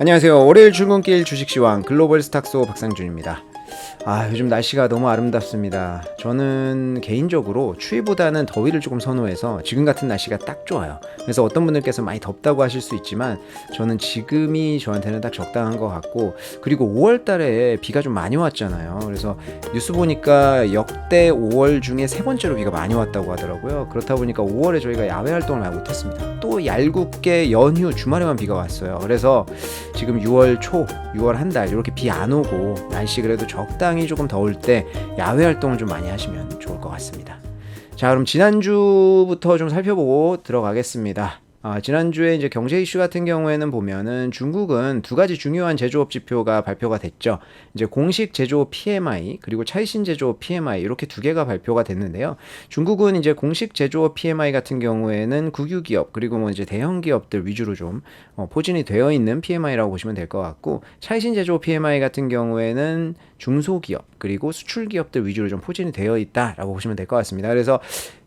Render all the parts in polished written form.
안녕하세요. 월요일 출근길 주식시황 글로벌 스탁소 박상준입니다. 요즘 날씨가 너무 아름답습니다. 저는 개인적으로 추위보다는 더위를 조금 선호해서 지금 같은 날씨가 딱 좋아요. 그래서 어떤 분들께서 많이 덥다고 하실 수 있지만 저는 지금이 저한테는 딱 적당한 것 같고, 그리고 5월 달에 비가 좀 많이 왔잖아요. 그래서 뉴스 보니까 역대 5월 중에 세 번째로 비가 많이 왔다고 하더라고요. 그렇다 보니까 5월에 저희가 야외 활동을 많이 못했습니다. 또 얄궂게 연휴 주말에만 비가 왔어요. 그래서 지금 6월 초, 6월 한 달 이렇게 비 안 오고 날씨 그래도 적당히 조금 더울 때 야외 활동을 좀 많이 하시면 좋을 것 같습니다. 자, 그럼 지난주부터 좀 살펴보고 들어가겠습니다. 지난주에 이제 경제 이슈 같은 경우에는 보면은 중국은 두 가지 중요한 제조업 지표가 발표가 됐죠. 이제 공식 제조업 PMI 그리고 차이신 제조업 PMI 이렇게 두 개가 발표가 됐는데요. 중국은 이제 공식 제조업 PMI 같은 경우에는 국유 기업 그리고 뭐 이제 대형 기업들 위주로 좀 포진이 되어 있는 PMI라고 보시면 될 것 같고, 차이신 제조업 PMI 같은 경우에는 중소기업 그리고 수출 기업들 위주로 좀 포진이 되어 있다라고 보시면 될 것 같습니다. 그래서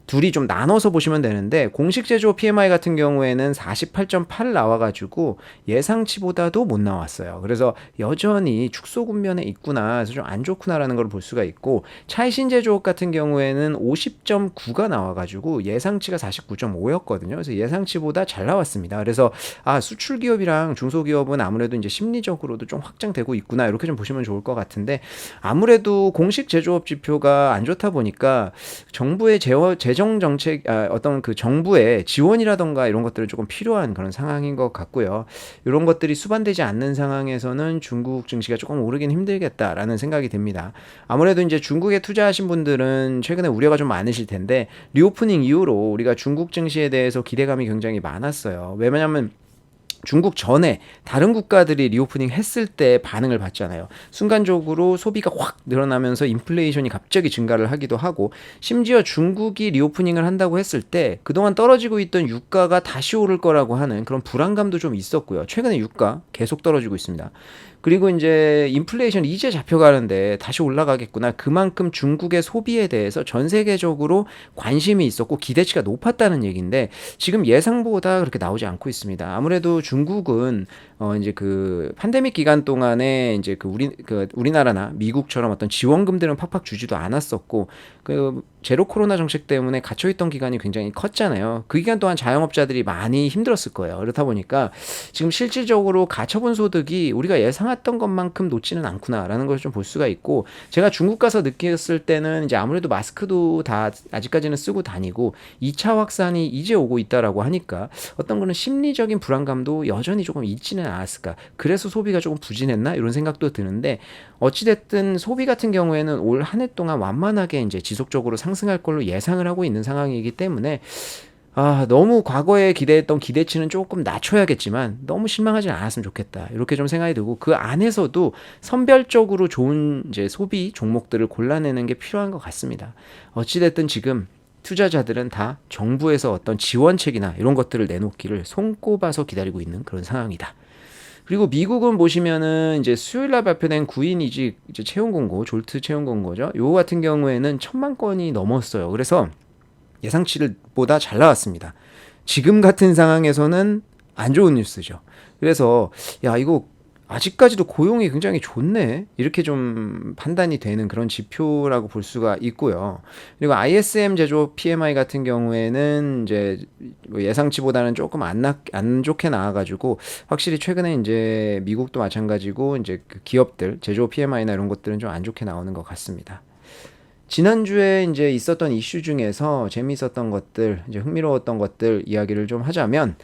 둘이 좀 나눠서 보시면 되는데, 공식 제조 PMI 같은 경우에는 48.8 나와가지고 예상치보다도 못 나왔어요. 그래서 여전히 축소 국면에 있구나, 그래서 좀 안 좋구나라는 걸 볼 수가 있고, 차이신 제조업 같은 경우에는 50.9가 나와가지고 예상치가 49.5였거든요. 그래서 예상치보다 잘 나왔습니다. 그래서 수출 기업이랑 중소기업은 아무래도 이제 심리적으로도 좀 확장되고 있구나, 이렇게 좀 보시면 좋을 것 같은데, 아무래도 공식 제조업 지표가 안 좋다 보니까 정부의 재정 정책, 어떤 그 정부의 지원이라던가 이런 것들은 조금 필요한 그런 상황인 것 같고요. 이런 것들이 수반되지 않는 상황에서는 중국 증시가 조금 오르긴 힘들겠다라는 생각이 듭니다. 아무래도 이제 중국에 투자하신 분들은 최근에 우려가 좀 많으실 텐데, 리오프닝 이후로 우리가 중국 증시에 대해서 기대감이 굉장히 많았어요. 왜냐하면 중국 전에 다른 국가들이 리오프닝 했을 때 반응을 봤잖아요. 순간적으로 소비가 확 늘어나면서 인플레이션이 갑자기 증가를 하기도 하고, 심지어 중국이 리오프닝을 한다고 했을 때 그동안 떨어지고 있던 유가가 다시 오를 거라고 하는 그런 불안감도 좀 있었고요. 최근에 유가 계속 떨어지고 있습니다. 그리고 이제 인플레이션 이제 잡혀가는데 다시 올라가겠구나. 그만큼 중국의 소비에 대해서 전 세계적으로 관심이 있었고 기대치가 높았다는 얘기인데, 지금 예상보다 그렇게 나오지 않고 있습니다. 아무래도 중국은 이제 그 팬데믹 기간 동안에 이제 우리나라나 미국처럼 어떤 지원금들은 팍팍 주지도 않았었고, 그 제로 코로나 정책 때문에 갇혀있던 기간이 굉장히 컸잖아요. 그 기간 동안 자영업자들이 많이 힘들었을 거예요. 그렇다 보니까 지금 실질적으로 가처분 소득이 우리가 예상했던 것만큼 높지는 않구나라는 걸 좀 볼 수가 있고, 제가 중국 가서 느꼈을 때는 이제 아무래도 마스크도 다 아직까지는 쓰고 다니고 2차 확산이 이제 오고 있다라고 하니까 어떤 거는 심리적인 불안감도 여전히 조금 있지는 않았을까. 그래서 소비가 조금 부진했나 이런 생각도 드는데, 어찌됐든 소비 같은 경우에는 올 한 해 동안 완만하게 이제 지속적으로 상승할 걸로 예상을 하고 있는 상황이기 때문에 너무 과거에 기대했던 기대치는 조금 낮춰야겠지만 너무 실망하지 않았으면 좋겠다, 이렇게 좀 생각이 들고, 그 안에서도 선별적으로 좋은 이제 소비 종목들을 골라내는 게 필요한 것 같습니다. 어찌됐든 지금 투자자들은 다 정부에서 어떤 지원책이나 이런 것들을 내놓기를 손꼽아서 기다리고 있는 그런 상황이다. 그리고 미국은 보시면은 이제 수요일날 발표된 9인 이직 이제 채용 공고, 졸트 채용 공고죠. 요거 같은 경우에는 1,000만 건이 넘었어요. 그래서 예상치보다 잘 나왔습니다. 지금 같은 상황에서는 안 좋은 뉴스죠. 그래서 이거 아직까지도 고용이 굉장히 좋네, 이렇게 좀 판단이 되는 그런 지표라고 볼 수가 있고요. 그리고 ISM 제조업 PMI 같은 경우에는 이제 예상치보다는 조금 안 좋게 나와가지고, 확실히 최근에 이제 미국도 마찬가지고 이제 그 기업들 제조업 PMI나 이런 것들은 좀 안 좋게 나오는 것 같습니다. 지난주에 이제 있었던 이슈 중에서 재미있었던 것들, 이제 흥미로웠던 것들 이야기를 좀 하자면,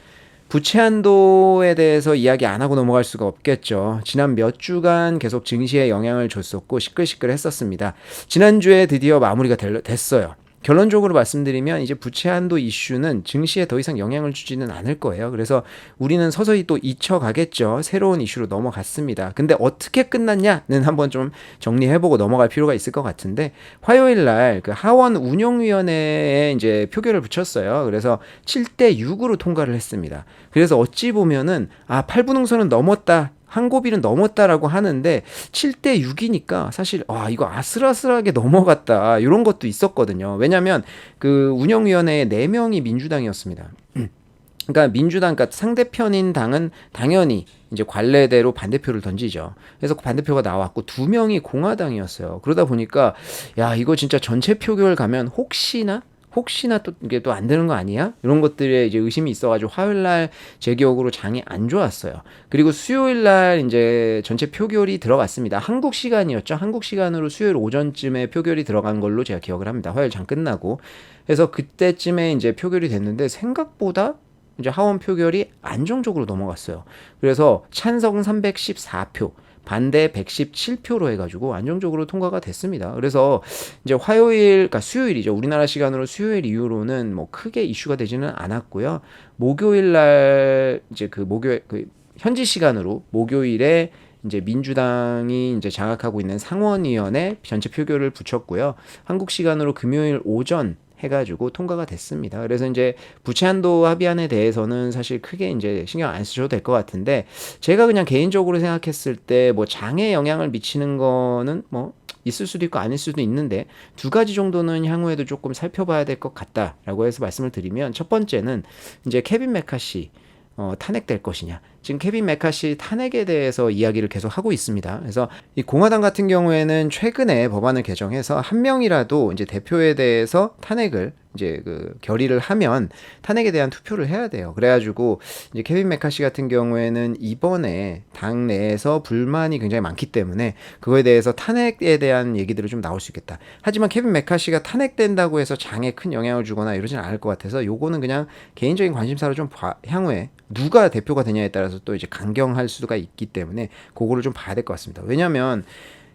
부채 한도에 대해서 이야기 안 하고 넘어갈 수가 없겠죠. 지난 몇 주간 계속 증시에 영향을 줬었고 시끌시끌했었습니다. 지난주에 드디어 마무리가 됐어요. 결론적으로 말씀드리면 이제 부채 한도 이슈는 증시에 더 이상 영향을 주지는 않을 거예요. 그래서 우리는 서서히 또 잊혀가겠죠. 새로운 이슈로 넘어갔습니다. 근데 어떻게 끝났냐는 한번 좀 정리해보고 넘어갈 필요가 있을 것 같은데, 화요일 날 그 하원 운영위원회에 이제 표결을 붙였어요. 그래서 7대 6으로 통과를 했습니다. 그래서 어찌 보면은 8분응선은 넘었다, 한고비는 넘었다라고 하는데 7대 6이니까 사실 이거 아슬아슬하게 넘어갔다, 이런 것도 있었거든요. 왜냐하면 그 운영위원회에 4명이 민주당이었습니다. 그러니까 민주당, 그러니까 상대편인 당은 당연히 이제 관례대로 반대표를 던지죠. 그래서 그 반대표가 나왔고 두 명이 공화당이었어요. 그러다 보니까 야, 이거 진짜 전체 표결 가면 혹시나 또 이게 또 안 되는 거 아니야? 이런 것들에 이제 의심이 있어가지고 화요일 날 제 기억으로 장이 안 좋았어요. 그리고 수요일 날 이제 전체 표결이 들어갔습니다. 한국 시간이었죠. 한국 시간으로 수요일 오전쯤에 표결이 들어간 걸로 제가 기억을 합니다. 화요일 장 끝나고. 그래서 그때쯤에 이제 표결이 됐는데 생각보다 이제 하원 표결이 안정적으로 넘어갔어요. 그래서 찬성 314표, 반대 117표로 해가지고 안정적으로 통과가 됐습니다. 그래서 이제 화요일, 그러니까 수요일이죠. 우리나라 시간으로 수요일 이후로는 뭐 크게 이슈가 되지는 않았고요. 목요일 날 이제 그 현지 시간으로 목요일에 이제 민주당이 이제 장악하고 있는 상원의원에 전체 표결을 붙였고요. 한국 시간으로 금요일 오전 해가지고 통과가 됐습니다. 그래서 이제 부채한도 합의안에 대해서는 사실 크게 이제 신경 안 쓰셔도 될 것 같은데, 제가 그냥 개인적으로 생각했을 때 뭐 장에 영향을 미치는 거는 뭐 있을 수도 있고 아닐 수도 있는데, 두 가지 정도는 향후에도 조금 살펴봐야 될 것 같다라고 해서 말씀을 드리면, 첫 번째는 이제 케빈 메카시 탄핵될 것이냐. 지금 케빈 메카시 탄핵에 대해서 이야기를 계속 하고 있습니다. 그래서 이 공화당 같은 경우에는 최근에 법안을 개정해서 한 명이라도 이제 대표에 대해서 탄핵을 이제 그 결의를 하면 탄핵에 대한 투표를 해야 돼요. 그래가지고 이제 케빈 메카시 같은 경우에는 이번에 당 내에서 불만이 굉장히 많기 때문에 그거에 대해서 탄핵에 대한 얘기들이 좀 나올 수 있겠다. 하지만 케빈 메카시가 탄핵된다고 해서 장에 큰 영향을 주거나 이러지는 않을 것 같아서 요거는 그냥 개인적인 관심사로 좀 향후에 누가 대표가 되냐에 따라서 또 이제 강경할 수가 있기 때문에 그거를 좀 봐야 될 것 같습니다. 왜냐하면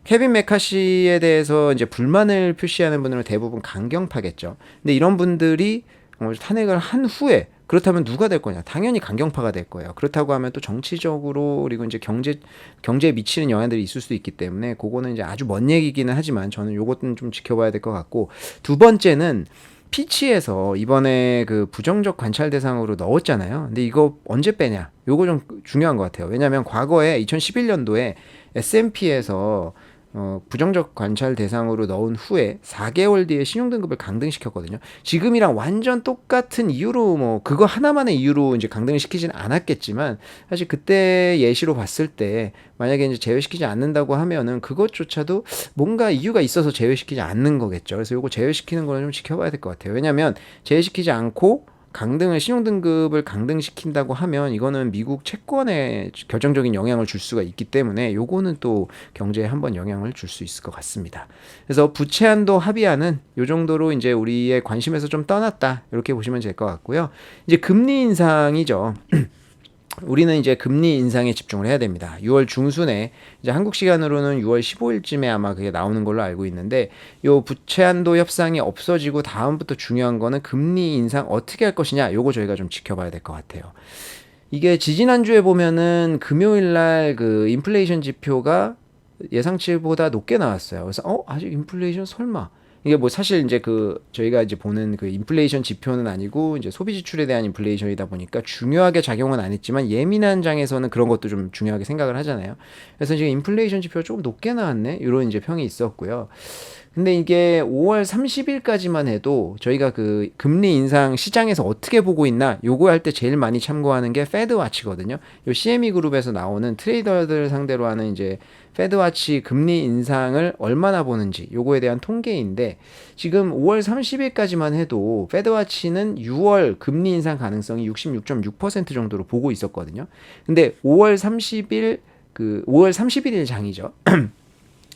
케빈 메카시에 대해서 이제 불만을 표시하는 분들은 대부분 강경파겠죠. 근데 이런 분들이 탄핵을 한 후에 그렇다면 누가 될 거냐? 당연히 강경파가 될 거예요. 그렇다고 하면 또 정치적으로 그리고 이제 경제에 미치는 영향들이 있을 수도 있기 때문에 그거는 이제 아주 먼 얘기기는 하지만 저는 요것은 좀 지켜봐야 될 것 같고, 두 번째는 피치에서 이번에 그 부정적 관찰 대상으로 넣었잖아요. 근데 이거 언제 빼냐? 요거 좀 중요한 것 같아요. 왜냐하면 과거에 2011년도에 S&P에서 부정적 관찰 대상으로 넣은 후에 4개월 뒤에 신용등급을 강등시켰거든요. 지금이랑 완전 똑같은 이유로 뭐 그거 하나만의 이유로 이제 강등을 시키진 않았겠지만, 사실 그때 예시로 봤을 때 만약에 이제 제외시키지 않는다고 하면은 그것조차도 뭔가 이유가 있어서 제외시키지 않는 거겠죠. 그래서 요거 제외시키는 거는 좀 지켜봐야 될 것 같아요. 왜냐하면 제외시키지 않고 신용등급을 강등시킨다고 하면 이거는 미국 채권에 결정적인 영향을 줄 수가 있기 때문에 요거는 또 경제에 한번 영향을 줄 수 있을 것 같습니다. 그래서 부채한도 합의안은 요 정도로 이제 우리의 관심에서 좀 떠났다, 이렇게 보시면 될 것 같고요. 이제 금리 인상이죠. 우리는 이제 금리 인상에 집중을 해야 됩니다. 6월 중순에 이제 한국 시간으로는 6월 15일쯤에 아마 그게 나오는 걸로 알고 있는데, 요 부채 한도 협상이 없어지고 다음부터 중요한 거는 금리 인상 어떻게 할 것이냐, 요거 저희가 좀 지켜봐야 될 것 같아요. 이게 지지난주에 보면은 금요일 날 그 인플레이션 지표가 예상치보다 높게 나왔어요. 그래서 아직 인플레이션 설마, 이게 뭐 사실 이제 저희가 이제 보는 그 인플레이션 지표는 아니고 이제 소비 지출에 대한 인플레이션이다 보니까 중요하게 작용은 안 했지만 예민한 장에서는 그런 것도 좀 중요하게 생각을 하잖아요. 그래서 지금 인플레이션 지표가 조금 높게 나왔네, 이런 이제 평이 있었고요. 근데 이게 5월 30일까지만 해도 저희가 그 금리 인상 시장에서 어떻게 보고 있나, 요거 할 때 제일 많이 참고하는 게 페드와치거든요. 요 CME 그룹에서 나오는 트레이더들 상대로 하는 이제 페드와치 금리 인상을 얼마나 보는지 요거에 대한 통계인데, 지금 5월 30일까지만 해도 페드와치는 6월 금리 인상 가능성이 66.6% 정도로 보고 있었거든요. 근데 5월 31일 장이죠.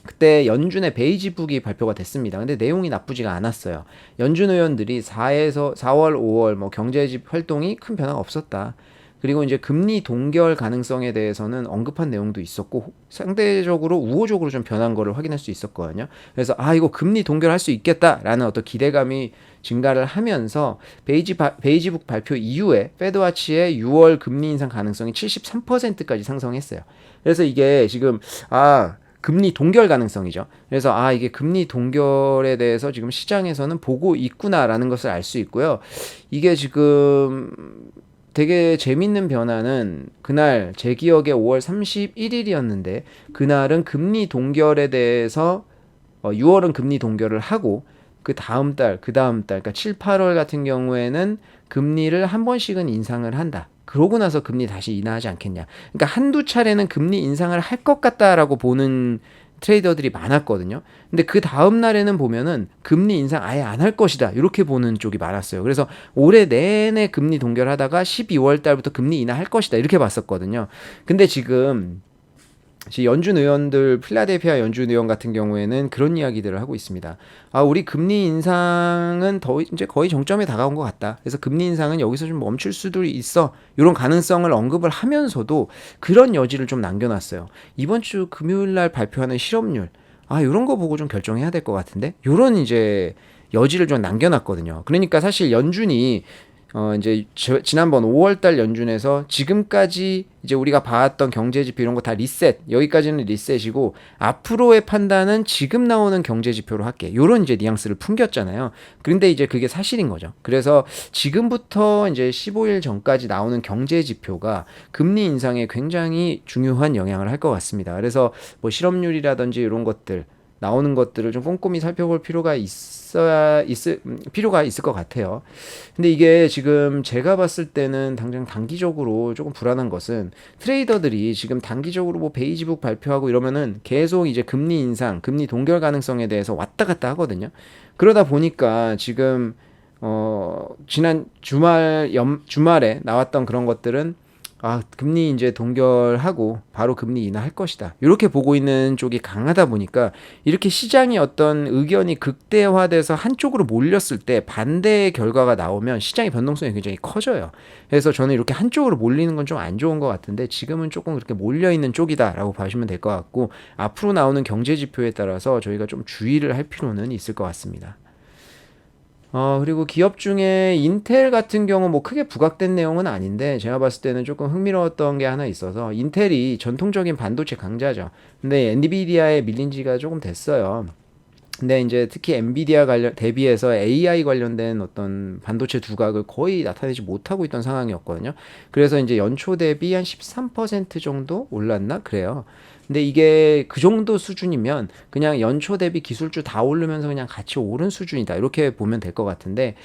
그때 연준의 베이지북이 발표가 됐습니다. 근데 내용이 나쁘지가 않았어요. 연준 의원들이 4월, 5월 뭐 경제집 활동이 큰 변화가 없었다. 그리고 이제 금리 동결 가능성에 대해서는 언급한 내용도 있었고, 상대적으로 우호적으로 좀 변한 거를 확인할 수 있었거든요. 그래서 이거 금리 동결할 수 있겠다라는 어떤 기대감이 증가를 하면서 베이지북 발표 이후에 페드와치의 6월 금리 인상 가능성이 73%까지 상승했어요. 그래서 이게 지금 금리 동결 가능성이죠. 그래서 이게 금리 동결에 대해서 지금 시장에서는 보고 있구나라는 것을 알 수 있고요. 이게 지금 되게 재밌는 변화는, 그날 제 기억에 5월 31일이었는데 그날은 금리 동결에 대해서 6월은 금리 동결을 하고 그 다음 달, 그러니까 7, 8월 같은 경우에는 금리를 한 번씩은 인상을 한다. 그러고 나서 금리 다시 인하하지 않겠냐. 그러니까 한두 차례는 금리 인상을 할 것 같다라고 보는 트레이더들이 많았거든요. 근데 그 다음 날에는 보면은 금리 인상 아예 안 할 것이다. 이렇게 보는 쪽이 많았어요. 그래서 올해 내내 금리 동결하다가 12월 달부터 금리 인하할 것이다. 이렇게 봤었거든요. 근데 지금 연준 의원들, 필라델피아 연준 의원 같은 경우에는 그런 이야기들을 하고 있습니다. 아, 우리 금리 인상은 더 이제 거의 정점에 다가온 것 같다. 그래서 금리 인상은 여기서 좀 멈출 수도 있어. 이런 가능성을 언급을 하면서도 그런 여지를 좀 남겨놨어요. 이번 주 금요일 날 발표하는 실업률, 아, 이런 거 보고 좀 결정해야 될 것 같은데, 이런 이제 여지를 좀 남겨놨거든요. 그러니까 사실 연준이 이제 지난번 5월달 연준에서 지금까지 이제 우리가 봐왔던 경제지표 이런 거 다 리셋, 여기까지는 리셋이고 앞으로의 판단은 지금 나오는 경제지표로 할게. 요런 이제 뉘앙스를 풍겼잖아요. 그런데 이제 그게 사실인 거죠. 그래서 지금부터 이제 15일 전까지 나오는 경제지표가 금리 인상에 굉장히 중요한 영향을 할 것 같습니다. 그래서 뭐 실업률이라든지 이런 것들 나오는 것들을 좀 꼼꼼히 살펴볼 필요가 필요가 있을 것 같아요. 근데 이게 지금 제가 봤을 때는 당장 단기적으로 조금 불안한 것은 트레이더들이 지금 단기적으로 뭐 베이지북 발표하고 이러면은 계속 이제 금리 인상, 금리 동결 가능성에 대해서 왔다 갔다 하거든요. 그러다 보니까 지금 지난 주말에 나왔던 그런 것들은 아, 금리 이제 동결하고 바로 금리 인하할 것이다. 이렇게 보고 있는 쪽이 강하다 보니까 이렇게 시장이 어떤 의견이 극대화돼서 한쪽으로 몰렸을 때 반대의 결과가 나오면 시장의 변동성이 굉장히 커져요. 그래서 저는 이렇게 한쪽으로 몰리는 건 좀 안 좋은 것 같은데 지금은 조금 그렇게 몰려있는 쪽이다라고 보시면 될 것 같고 앞으로 나오는 경제 지표에 따라서 저희가 좀 주의를 할 필요는 있을 것 같습니다. 그리고 기업 중에 인텔 같은 경우 뭐 크게 부각된 내용은 아닌데 제가 봤을 때는 조금 흥미로웠던 게 하나 있어서 인텔이 전통적인 반도체 강자죠. 근데 엔비디아에 밀린 지가 조금 됐어요. 근데 이제 특히 엔비디아 대비해서 AI 관련된 어떤 반도체 두각을 거의 나타내지 못하고 있던 상황이었거든요. 그래서 이제 연초 대비 한 13% 정도 올랐나? 그래요. 근데 이게 그 정도 수준이면 그냥 연초 대비 기술주 다 오르면서 그냥 같이 오른 수준이다. 이렇게 보면 될 것 같은데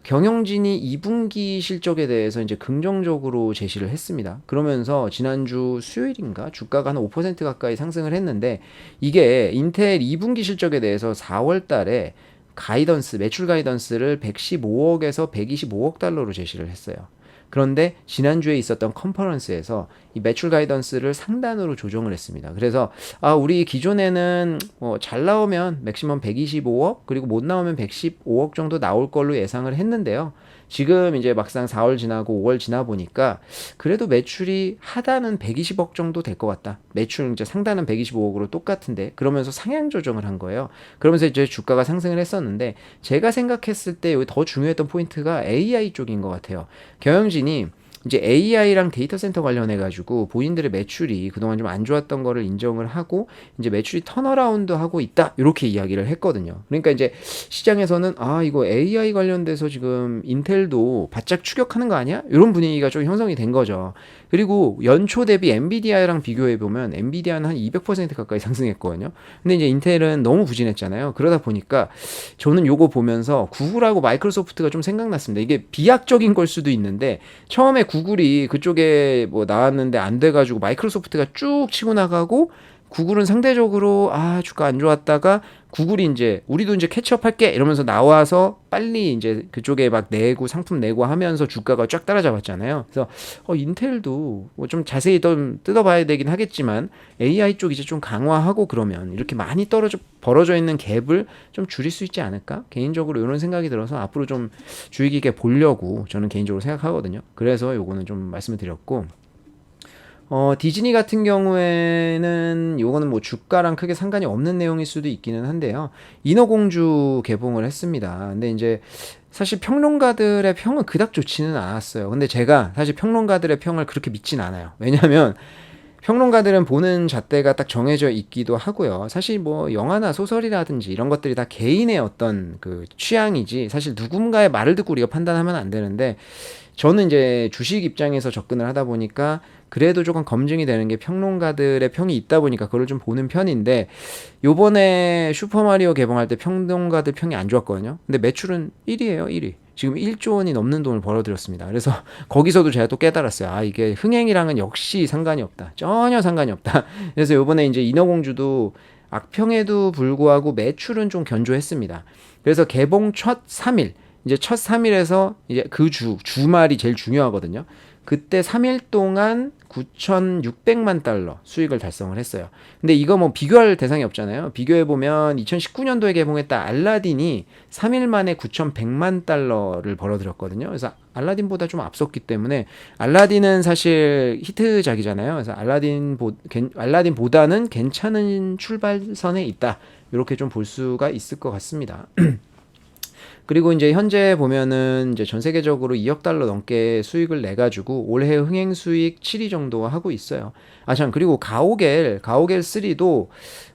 경영진이 2분기 실적에 대해서 이제 긍정적으로 제시를 했습니다. 그러면서 지난주 수요일인가 주가가 한 5% 가까이 상승을 했는데 이게 인텔 2분기 실적에 대해서 4월 달에 매출 가이던스를 115억에서 125억 달러로 제시를 했어요. 그런데 지난주에 있었던 컨퍼런스에서 이 매출 가이던스를 상단으로 조정을 했습니다. 그래서 우리 기존에는 잘 나오면 맥시멈 125억 그리고 못 나오면 115억 정도 나올 걸로 예상을 했는데요. 지금 이제 막상 4월 지나고 5월 지나 보니까 그래도 매출이 하단은 120억 정도 될 것 같다. 매출 이제 상단은 125억으로 똑같은데 그러면서 상향 조정을 한 거예요. 그러면서 이제 주가가 상승을 했었는데 제가 생각했을 때 여기 더 중요했던 포인트가 AI 쪽인 것 같아요. 경영진이 이제 AI랑 데이터 센터 관련해 가지고 본인들의 매출이 그동안 좀 안 좋았던 거를 인정을 하고 이제 매출이 턴어라운드 하고 있다 이렇게 이야기를 했거든요. 그러니까 이제 시장에서는 이거 AI 관련돼서 지금 인텔도 바짝 추격하는 거 아니야? 이런 분위기가 좀 형성이 된 거죠. 그리고 연초 대비 엔비디아랑 비교해 보면 엔비디아는 한 200% 가까이 상승했거든요. 근데 이제 인텔은 너무 부진했잖아요. 그러다 보니까 저는 요거 보면서 구글하고 마이크로소프트가 좀 생각났습니다. 이게 비약적인 걸 수도 있는데 처음에 구글이 그쪽에 뭐 나왔는데 안 돼가지고 마이크로소프트가 쭉 치고 나가고 구글은 상대적으로 주가 안 좋았다가 구글이 이제 우리도 이제 캐치업 할게 이러면서 나와서 빨리 이제 그쪽에 막 내고 상품 내고 하면서 주가가 쫙 따라잡았잖아요. 그래서 인텔도 뭐 좀 자세히 좀 뜯어봐야 되긴 하겠지만 AI 쪽 이제 좀 강화하고 그러면 이렇게 많이 벌어져 있는 갭을 좀 줄일 수 있지 않을까? 개인적으로 이런 생각이 들어서 앞으로 좀 주의 깊게 보려고 저는 개인적으로 생각하거든요. 그래서 요거는 좀 말씀을 드렸고 디즈니 같은 경우에는 요거는 뭐 주가랑 크게 상관이 없는 내용일 수도 있기는 한데요. 인어공주 개봉을 했습니다. 근데 이제 사실 평론가들의 평은 그닥 좋지는 않았어요. 근데 제가 사실 평론가들의 평을 그렇게 믿진 않아요. 왜냐면 평론가들은 보는 잣대가 딱 정해져 있기도 하고요. 사실 뭐 영화나 소설이라든지 이런 것들이 다 개인의 어떤 그 취향이지 사실 누군가의 말을 듣고 우리가 판단하면 안 되는데 저는 이제 주식 입장에서 접근을 하다 보니까 그래도 조금 검증이 되는 게 평론가들의 평이 있다 보니까 그걸 좀 보는 편인데, 요번에 슈퍼마리오 개봉할 때 평론가들 평이 안 좋았거든요. 근데 매출은 1위예요, 1위. 지금 1조 원이 넘는 돈을 벌어들였습니다. 그래서 거기서도 제가 또 깨달았어요. 아, 이게 흥행이랑은 역시 상관이 없다. 전혀 상관이 없다. 그래서 요번에 이제 인어공주도 악평에도 불구하고 매출은 좀 견조했습니다. 그래서 개봉 첫 3일, 이제 첫 3일에서 이제 그 주말이 제일 중요하거든요. 그때 3일 동안 9,600만 달러 수익을 달성을 했어요. 근데 이거 뭐 비교할 대상이 없잖아요. 비교해보면 2019년도에 개봉했다 알라딘이 3일 만에 9,100만 달러를 벌어들였거든요. 그래서 알라딘보다 좀 앞섰기 때문에, 알라딘은 사실 히트작이잖아요. 그래서 알라딘보다는 괜찮은 출발선에 있다. 이렇게 좀 볼 수가 있을 것 같습니다. 그리고 이제 현재 보면은 이제 전 세계적으로 2억 달러 넘게 수익을 내 가지고 올해 흥행 수익 7위 정도 하고 있어요. 아, 참, 그리고 가오갤 3도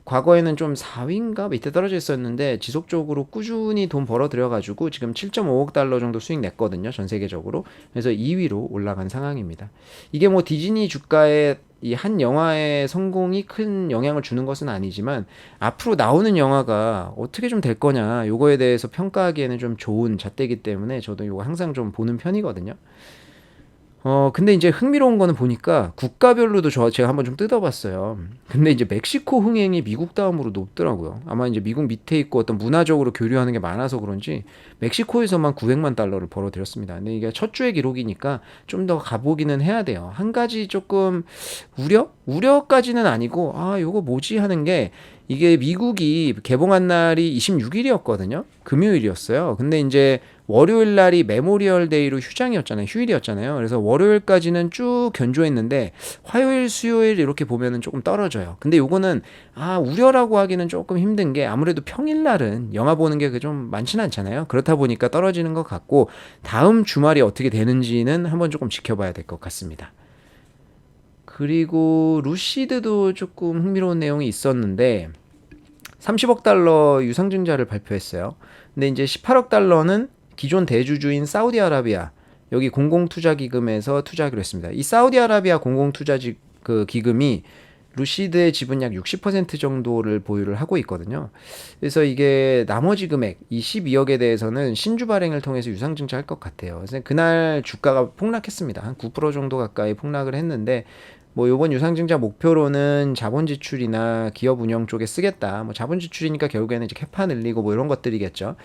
과거에는 좀 4위인가 밑에 떨어져 있었는데 지속적으로 꾸준히 돈 벌어 들여 가지고 지금 7.5억 달러 정도 수익 냈거든요. 전 세계적으로. 그래서 2위로 올라간 상황입니다. 이게 뭐 디즈니 주가에 이 한 영화의 성공이 큰 영향을 주는 것은 아니지만, 앞으로 나오는 영화가 어떻게 좀 될 거냐, 요거에 대해서 평가하기에는 좀 좋은 잣대이기 때문에 저도 요거 항상 좀 보는 편이거든요. 근데 이제 흥미로운 거는 보니까 국가별로도 제가 한번 좀 뜯어봤어요. 근데 이제 멕시코 흥행이 미국 다음으로 높더라고요. 아마 이제 미국 밑에 있고 어떤 문화적으로 교류하는 게 많아서 그런지 멕시코에서만 900만 달러를 벌어들였습니다. 근데 이게 첫 주의 기록이니까 좀 더 가보기는 해야 돼요. 한 가지 조금 우려까지는 아니고, 아, 요거 뭐지 하는 게, 이게 미국이 개봉한 날이 26일이었거든요. 금요일이었어요. 근데 이제 월요일 날이 메모리얼 데이로 휴일이었잖아요. 그래서 월요일까지는 쭉 견조했는데 화요일, 수요일 이렇게 보면은 조금 떨어져요. 근데 요거는 우려라고 하기는 조금 힘든 게, 아무래도 평일 날은 영화 보는 게 좀 많지는 않잖아요. 그렇다 보니까 떨어지는 것 같고, 다음 주말이 어떻게 되는지는 한번 조금 지켜봐야 될 것 같습니다. 그리고 루시드도 조금 흥미로운 내용이 있었는데 30억 달러 유상증자를 발표했어요. 근데 이제 18억 달러는 기존 대주주인 사우디아라비아 여기 공공투자기금에서 투자하기로 했습니다. 이 사우디아라비아 기금이 루시드의 지분 약 60% 정도를 보유를 하고 있거든요. 그래서 이게 나머지 금액, 이 12억에 대해서는 신주 발행을 통해서 유상증자할 것 같아요. 그래서 그날 주가가 폭락했습니다. 한 9% 정도 가까이 폭락을 했는데, 뭐 요번 유상증자 목표로는 자본 지출이나 기업 운영 쪽에 쓰겠다. 뭐 자본 지출이니까 결국에는 이제 캐파 늘리고 뭐 이런 것들이겠죠.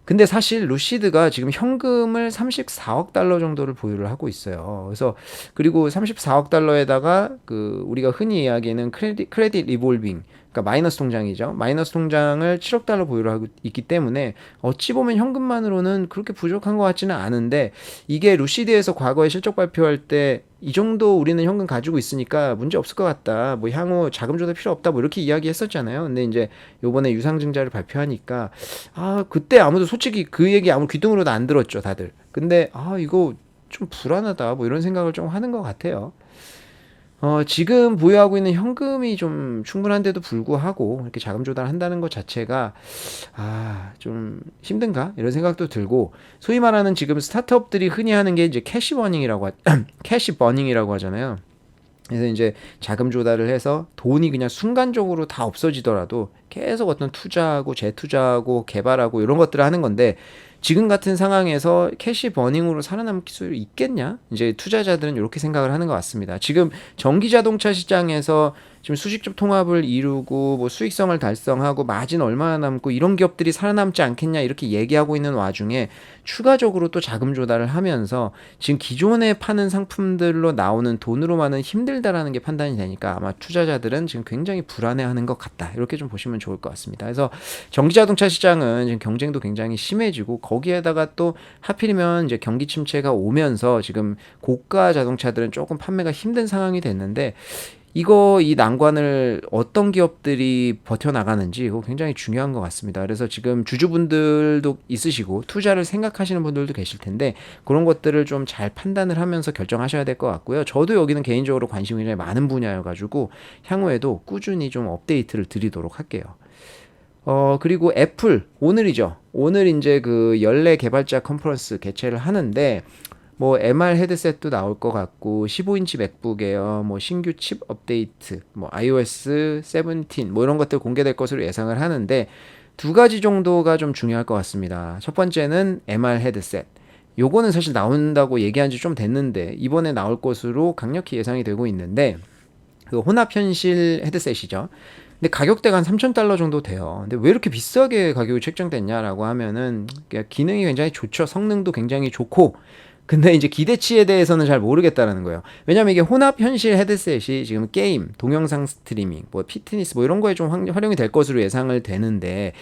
근데 사실 루시드가 지금 현금을 34억 달러 정도를 보유를 하고 있어요. 그래서 그리고 34억 달러에다가 우리가 흔히 이야기하는 크레딧 리볼빙, 그러니까 마이너스 통장이죠. 마이너스 통장을 7억 달러 보유를 하고 있기 때문에 어찌 보면 현금만으로는 그렇게 부족한 것 같지는 않은데, 이게 루시드에서 과거에 실적 발표할 때 이 정도 우리는 현금 가지고 있으니까 문제 없을 것 같다, 뭐 향후 자금 조달 필요 없다, 뭐 이렇게 이야기했었잖아요. 근데 이제 요번에 유상증자를 발표하니까 그때 아무도 솔직히 그 얘기 아무 귀등으로도 안 들었죠, 다들. 근데 이거 좀 불안하다, 뭐 이런 생각을 좀 하는 것 같아요. 지금 보유하고 있는 현금이 좀 충분한데도 불구하고 이렇게 자금 조달한다는 것 자체가 좀 힘든가 이런 생각도 들고, 소위 말하는 지금 스타트업들이 흔히 하는 게 이제 캐시 버닝이라고 하잖아요. 그래서 이제 자금 조달을 해서 돈이 그냥 순간적으로 다 없어지더라도 계속 어떤 투자하고 재투자하고 개발하고 이런 것들을 하는 건데, 지금 같은 상황에서 캐시 버닝으로 살아남을 수 있겠냐? 이제 투자자들은 이렇게 생각을 하는 것 같습니다. 지금 전기 자동차 시장에서 지금 수직적 통합을 이루고 뭐 수익성을 달성하고 마진 얼마나 남고 이런 기업들이 살아남지 않겠냐 이렇게 얘기하고 있는 와중에 추가적으로 또 자금 조달을 하면서 지금 기존에 파는 상품들로 나오는 돈으로만은 힘들다라는 게 판단이 되니까 아마 투자자들은 지금 굉장히 불안해하는 것 같다, 이렇게 좀 보시면 좋을 것 같습니다. 그래서 전기 자동차 시장은 지금 경쟁도 굉장히 심해지고, 거기에다가 또 하필이면 이제 경기 침체가 오면서 지금 고가 자동차들은 조금 판매가 힘든 상황이 됐는데, 이 난관을 어떤 기업들이 버텨나가는지 이거 굉장히 중요한 것 같습니다. 그래서 지금 주주분들도 있으시고 투자를 생각하시는 분들도 계실 텐데, 그런 것들을 좀 잘 판단을 하면서 결정하셔야 될 것 같고요. 저도 여기는 개인적으로 관심이 굉장히 많은 분야여가지고 향후에도 꾸준히 좀 업데이트를 드리도록 할게요. 그리고 애플 오늘이죠. 오늘 이제 연례 개발자 컨퍼런스 개최를 하는데, 뭐 MR 헤드셋도 나올 것 같고 15인치 맥북 에어, 뭐 신규 칩 업데이트, 뭐 iOS 17, 뭐 이런 것들 공개될 것으로 예상을 하는데 두 가지 정도가 좀 중요할 것 같습니다. 첫 번째는 MR 헤드셋. 요거는 사실 나온다고 얘기한 지 좀 됐는데 이번에 나올 것으로 강력히 예상이 되고 있는데 그 혼합 현실 헤드셋이죠. 근데 가격대가 한 3,000달러 정도 돼요. 근데 왜 이렇게 비싸게 가격이 책정됐냐라고 하면은 기능이 굉장히 좋죠. 성능도 굉장히 좋고 근데 이제 기대치에 대해서는 잘 모르겠다라는 거예요. 왜냐면 이게 혼합 현실 헤드셋이 지금 게임, 동영상 스트리밍, 뭐 피트니스 뭐 이런 거에 좀 활용이 될 것으로 예상을 되는데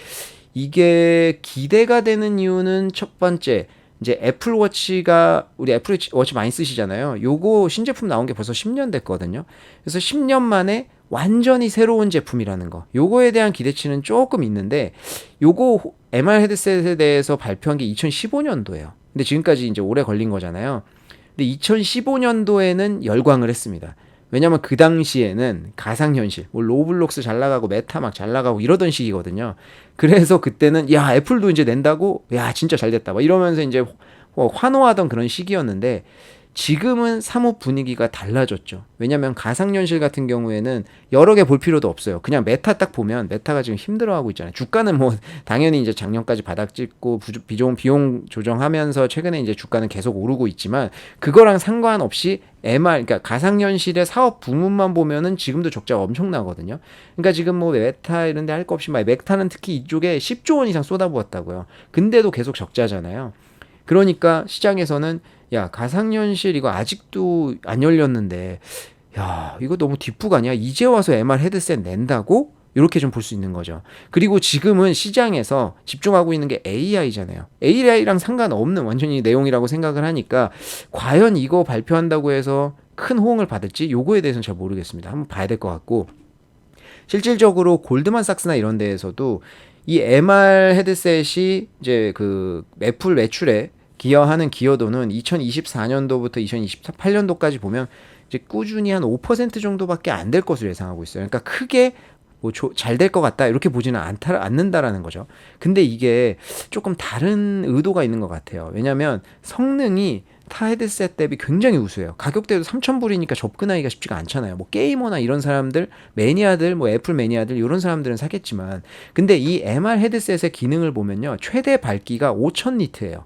이게 기대가 되는 이유는 첫 번째 이제 애플워치가 우리 애플워치 많이 쓰시잖아요. 요거 신제품 나온 게 벌써 10년 됐거든요. 그래서 10년 만에 완전히 새로운 제품이라는 거. 요거에 대한 기대치는 조금 있는데 요거 MR 헤드셋에 대해서 발표한 게 2015년도예요. 근데 지금까지 이제 오래 걸린 거잖아요. 근데 2015년도에는 열광을 했습니다. 왜냐면 그 당시에는 가상현실, 뭐 로블록스 잘 나가고 메타막 잘 나가고 이러던 시기거든요. 그래서 그때는 야 애플도 이제 낸다고 야 진짜 잘 됐다 막 이러면서 이제 환호하던 그런 시기였는데 지금은 사뭇 분위기가 달라졌죠. 왜냐면 가상현실 같은 경우에는 여러 개 볼 필요도 없어요. 그냥 메타 딱 보면 메타가 지금 힘들어하고 있잖아요. 주가는 뭐 당연히 이제 작년까지 바닥 찍고 비용 조정하면서 최근에 이제 주가는 계속 오르고 있지만 그거랑 상관없이 MR 그러니까 가상현실의 사업 부문만 보면은 지금도 적자가 엄청나거든요. 그러니까 지금 뭐 메타 이런 데 할 거 없이 막 메타는 특히 이쪽에 10조 원 이상 쏟아부었다고요. 근데도 계속 적자잖아요. 그러니까 시장에서는 야 가상현실 이거 아직도 안 열렸는데 야 이거 너무 뒷북 아니야? 이제 와서 MR 헤드셋 낸다고? 이렇게 좀 볼 수 있는 거죠. 그리고 지금은 시장에서 집중하고 있는 게 AI잖아요. AI랑 상관없는 완전히 내용이라고 생각을 하니까 과연 이거 발표한다고 해서 큰 호응을 받을지 요거에 대해서는 잘 모르겠습니다. 한번 봐야 될 것 같고 실질적으로 골드만삭스나 이런 데에서도 이 MR 헤드셋이 이제 그 애플 매출에 기여하는 기여도는 2024년도부터 2028년도까지 보면 이제 꾸준히 한 5% 정도밖에 안 될 것으로 예상하고 있어요. 그러니까 크게 뭐 잘 될 것 같다 이렇게 보지는 않는다라는 거죠. 근데 이게 조금 다른 의도가 있는 것 같아요. 왜냐하면 성능이 타 헤드셋 대비 굉장히 우수해요. 가격대도 3,000불이니까 접근하기가 쉽지가 않잖아요. 뭐 게이머나 이런 사람들, 매니아들, 뭐 애플 매니아들 이런 사람들은 사겠지만 근데 이 MR 헤드셋의 기능을 보면요. 최대 밝기가 5,000니트예요.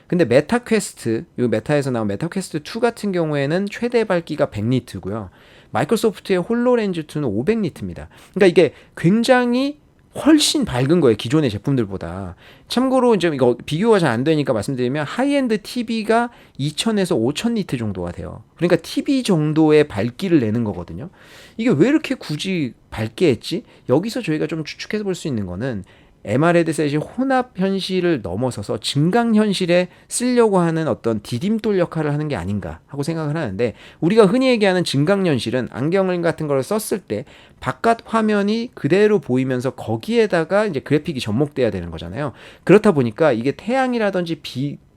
근데 메타 퀘스트, 이 메타에서 나온 메타 퀘스트 2 같은 경우에는 최대 밝기가 100니트고요. 마이크로소프트의 홀로렌즈 2는 500니트입니다. 그러니까 이게 굉장히 훨씬 밝은 거예요. 기존의 제품들보다. 참고로 이제 이거 비교가 잘 안 되니까 말씀드리면 하이엔드 TV가 2000에서 5000니트 정도가 돼요. 그러니까 TV 정도의 밝기를 내는 거거든요. 이게 왜 이렇게 굳이 밝게 했지? 여기서 저희가 좀 추측해 볼 수 있는 거는 MR 헤드셋이 혼합 현실을 넘어서서 증강 현실에 쓰려고 하는 어떤 디딤돌 역할을 하는 게 아닌가 하고 생각을 하는데 우리가 흔히 얘기하는 증강 현실은 안경을 같은 걸 썼을 때 바깥 화면이 그대로 보이면서 거기에다가 이제 그래픽이 접목돼야 되는 거잖아요. 그렇다 보니까 이게 태양이라든지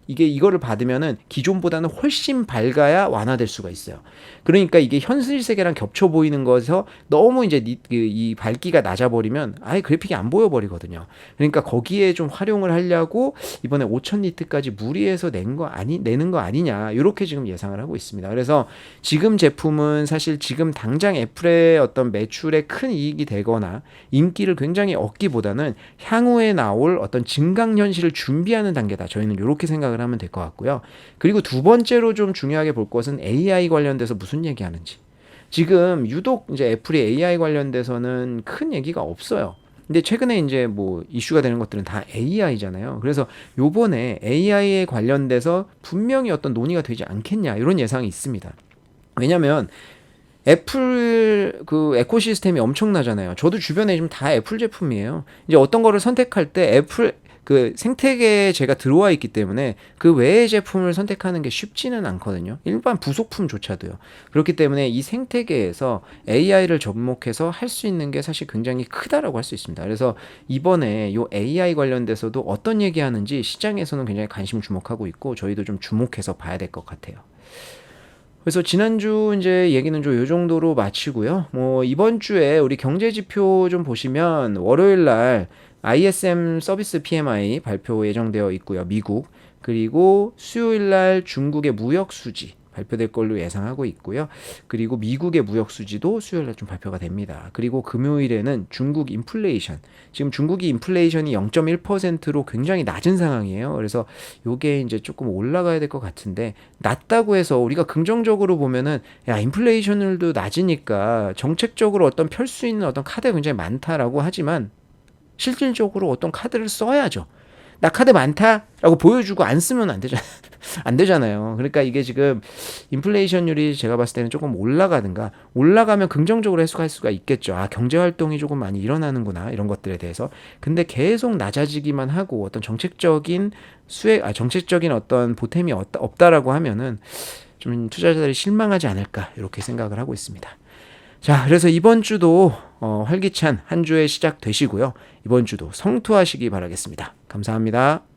이게 이거를 받으면은 기존보다는 훨씬 밝아야 완화될 수가 있어요. 그러니까 이게 현실 세계랑 겹쳐 보이는 거에서 너무 이제 이 밝기가 낮아버리면 아예 그래픽이 안 보여버리거든요. 그러니까 거기에 좀 활용을 하려고 이번에 5000니트까지 무리해서 내는 거 아니냐 이렇게 지금 예상을 하고 있습니다. 그래서 지금 제품은 사실 지금 당장 애플의 어떤 매출에 큰 이익이 되거나 인기를 굉장히 얻기보다는 향후에 나올 어떤 증강현실을 준비하는 단계다. 저희는 이렇게 생각을 하면 될 것 같고요. 그리고 두 번째로 좀 중요하게 볼 것은 AI 관련돼서 무슨 얘기하는지. 지금 유독 이제 애플이 AI 관련돼서는 큰 얘기가 없어요. 근데 최근에 이제 뭐 이슈가 되는 것들은 다 AI잖아요. 그래서 요번에 AI에 관련돼서 분명히 어떤 논의가 되지 않겠냐 이런 예상이 있습니다. 왜냐면 애플 그 에코시스템이 엄청나잖아요. 저도 주변에 지금 다 애플 제품이에요. 이제 어떤 거를 선택할 때 애플 그 생태계에 제가 들어와 있기 때문에 그 외의 제품을 선택하는 게 쉽지는 않거든요. 일반 부속품조차도요. 그렇기 때문에 이 생태계에서 AI를 접목해서 할 수 있는 게 사실 굉장히 크다라고 할 수 있습니다. 그래서 이번에 요 AI 관련돼서도 어떤 얘기하는지 시장에서는 굉장히 관심 주목하고 있고 저희도 좀 주목해서 봐야 될 것 같아요. 그래서 지난주 이제 얘기는 좀 요 정도로 마치고요. 뭐 이번 주에 우리 경제 지표 좀 보시면 월요일 날 ISM 서비스 PMI 발표 예정되어 있고요. 미국. 그리고 수요일 날 중국의 무역 수지 발표될 걸로 예상하고 있고요. 그리고 미국의 무역 수지도 수요일 날 좀 발표가 됩니다. 그리고 금요일에는 중국 인플레이션. 지금 중국이 인플레이션이 0.1%로 굉장히 낮은 상황이에요. 그래서 요게 이제 조금 올라가야 될 것 같은데 낮다고 해서 우리가 긍정적으로 보면은 야, 인플레이션율도 낮으니까 정책적으로 어떤 펼 수 있는 어떤 카드가 굉장히 많다라고 하지만 실질적으로 어떤 카드를 써야죠. 나 카드 많다라고 보여주고 안 쓰면 안 되잖아요. 안 되잖아요. 그러니까 이게 지금 인플레이션율이 제가 봤을 때는 조금 올라가든가 올라가면 긍정적으로 해석할 수가 있겠죠. 아, 경제 활동이 조금 많이 일어나는구나. 이런 것들에 대해서. 근데 계속 낮아지기만 하고 어떤 정책적인 정책적인 어떤 보탬이 없다라고 하면은 좀 투자자들이 실망하지 않을까 이렇게 생각을 하고 있습니다. 자, 그래서 이번 주도 활기찬 한 주의 시작 되시고요. 이번 주도 성투하시기 바라겠습니다. 감사합니다.